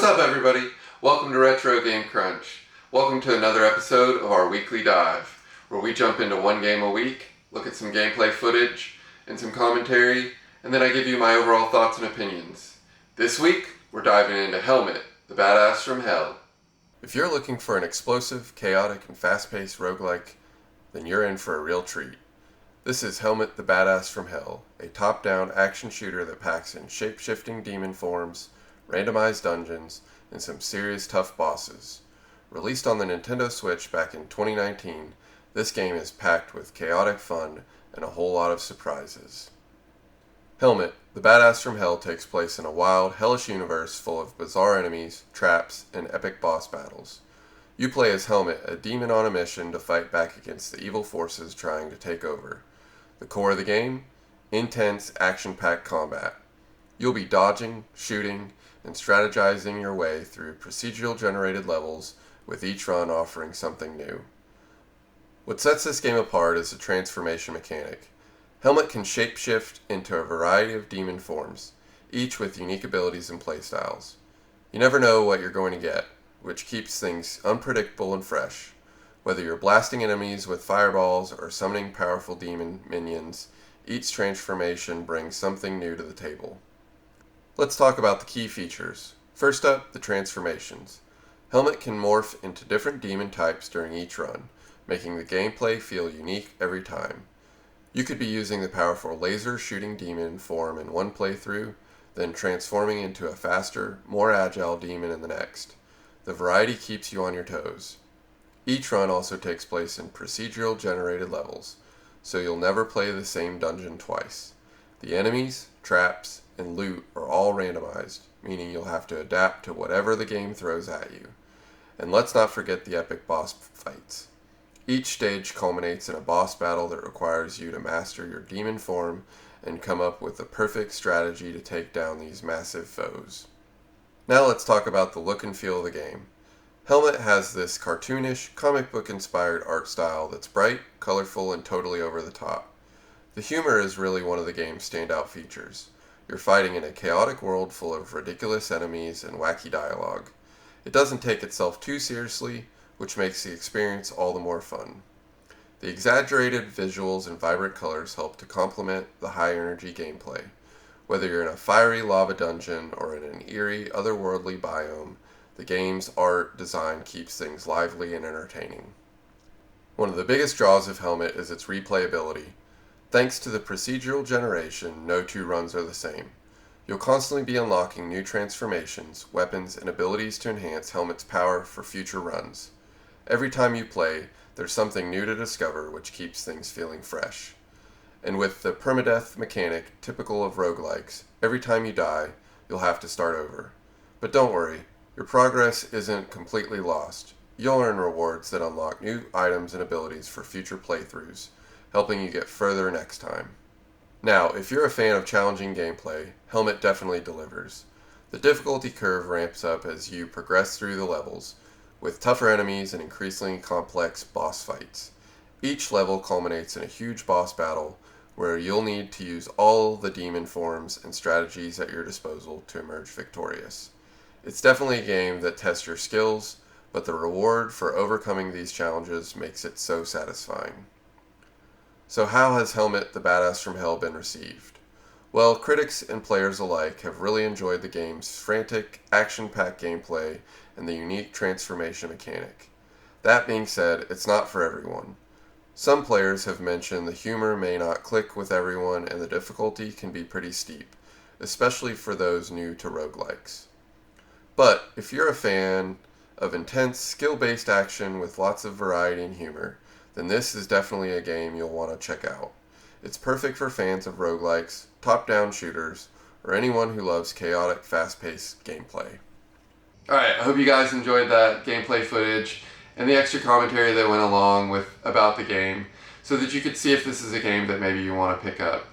up, everybody? Welcome to RetroGameCrunch. Welcome to another episode of our weekly dive, where we jump into one game a week, look at some gameplay footage and some commentary, and then I give you my overall thoughts and opinions. This week, we're diving into Hellmut, the badass from hell. If you're looking for an explosive, chaotic, and fast-paced roguelike, then you're in for a real treat. This is Hellmut, the badass from hell, a top-down action shooter that packs in shape-shifting demon forms, randomized dungeons, and some serious tough bosses. Released on the Nintendo Switch back in 2019, this game is packed with chaotic fun and a whole lot of surprises. Hellmut, the badass from hell takes place in a wild, hellish universe full of bizarre enemies, traps, and epic boss battles. You play as Hellmut, a demon on a mission to fight back against the evil forces trying to take over. The core of the game? Intense, action-packed combat. You'll be dodging, shooting, and strategizing your way through procedural generated levels, with each run offering something new. What sets this game apart is the transformation mechanic. Hellmut can shapeshift into a variety of demon forms, each with unique abilities and playstyles. You never know what you're going to get, which keeps things unpredictable and fresh. Whether you're blasting enemies with fireballs or summoning powerful demon minions, each transformation brings something new to the table. Let's talk about the key features. First up, the transformations. Hellmut can morph into different demon types during each run, making the gameplay feel unique every time. You could be using the powerful laser shooting demon form in one playthrough, then transforming into a faster, more agile demon in the next. The variety keeps you on your toes. Each run also takes place in procedural generated levels, so you'll never play the same dungeon twice. The enemies, traps, and loot are all randomized, meaning you'll have to adapt to whatever the game throws at you. And let's not forget the epic boss fights. Each stage culminates in a boss battle that requires you to master your demon form and come up with the perfect strategy to take down these massive foes. Now let's talk about the look and feel of the game. Hellmut has this cartoonish, comic book inspired art style that's bright, colorful, and totally over the top. The humor is really one of the game's standout features. You're fighting in a chaotic world full of ridiculous enemies and wacky dialogue. It doesn't take itself too seriously, which makes the experience all the more fun. The exaggerated visuals and vibrant colors help to complement the high-energy gameplay. Whether you're in a fiery lava dungeon or in an eerie, otherworldly biome, the game's art design keeps things lively and entertaining. One of the biggest draws of Hellmut is its replayability. Thanks to the procedural generation, no two runs are the same. You'll constantly be unlocking new transformations, weapons, and abilities to enhance Hellmut's power for future runs. Every time you play, there's something new to discover, which keeps things feeling fresh. And with the permadeath mechanic typical of roguelikes, every time you die, you'll have to start over. But don't worry, your progress isn't completely lost. You'll earn rewards that unlock new items and abilities for future playthroughs, helping you get further next time. Now, if you're a fan of challenging gameplay, Hellmut definitely delivers. The difficulty curve ramps up as you progress through the levels, with tougher enemies and increasingly complex boss fights. Each level culminates in a huge boss battle where you'll need to use all the demon forms and strategies at your disposal to emerge victorious. It's definitely a game that tests your skills, but the reward for overcoming these challenges makes it so satisfying. So how has Hellmut, the badass from hell, been received? Well, critics and players alike have really enjoyed the game's frantic, action-packed gameplay and the unique transformation mechanic. That being said, it's not for everyone. Some players have mentioned the humor may not click with everyone and the difficulty can be pretty steep, especially for those new to roguelikes. But if you're a fan of intense, skill-based action with lots of variety and humor, then this is definitely a game you'll want to check out. It's perfect for fans of roguelikes, top-down shooters, or anyone who loves chaotic, fast-paced gameplay. Alright, I hope you guys enjoyed that gameplay footage and the extra commentary that went along with about the game, so that you could see if this is a game that maybe you want to pick up.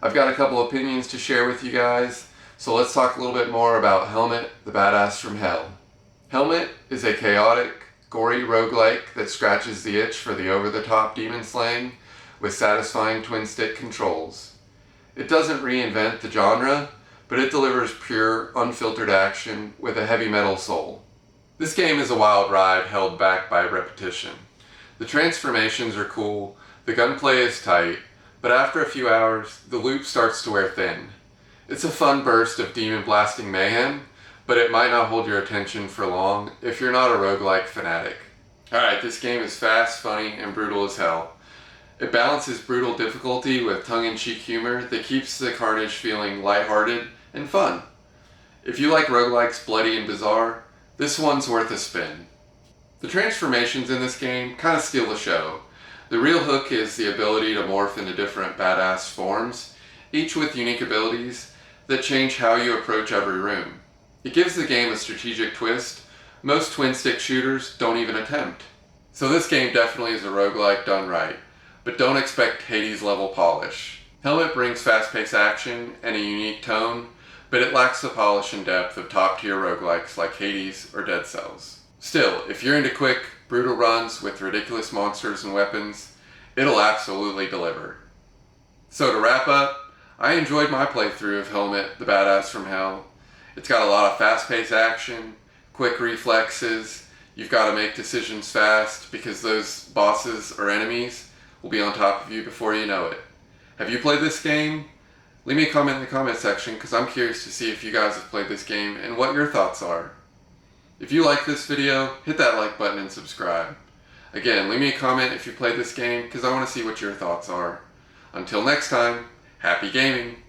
I've got a couple opinions to share with you guys, so let's talk a little bit more about Hellmut, the badass from hell. Hellmut is a chaotic, gory roguelike that scratches the itch for the over-the-top demon slaying with satisfying twin-stick controls. It doesn't reinvent the genre, but it delivers pure, unfiltered action with a heavy metal soul. This game is a wild ride held back by repetition. The transformations are cool, the gunplay is tight, but after a few hours, the loop starts to wear thin. It's a fun burst of demon blasting mayhem, but it might not hold your attention for long if you're not a roguelike fanatic. Alright, this game is fast, funny, and brutal as hell. It balances brutal difficulty with tongue-in-cheek humor that keeps the carnage feeling lighthearted and fun. If you like roguelikes bloody and bizarre, this one's worth a spin. The transformations in this game kind of steal the show. The real hook is the ability to morph into different badass forms, each with unique abilities that change how you approach every room. It gives the game a strategic twist most twin-stick shooters don't even attempt. So this game definitely is a roguelike done right, but don't expect Hades-level polish. Hellmut brings fast-paced action and a unique tone, but it lacks the polish and depth of top-tier roguelikes like Hades or Dead Cells. Still, if you're into quick, brutal runs with ridiculous monsters and weapons, it'll absolutely deliver. So to wrap up, I enjoyed my playthrough of Hellmut, the Badass from Hell. It's got a lot of fast-paced action, quick reflexes, you've got to make decisions fast because those bosses or enemies will be on top of you before you know it. Have you played this game? Leave me a comment in the comment section because I'm curious to see if you guys have played this game and what your thoughts are. If you like this video, hit that like button and subscribe. Again, leave me a comment if you played this game because I want to see what your thoughts are. Until next time, happy gaming!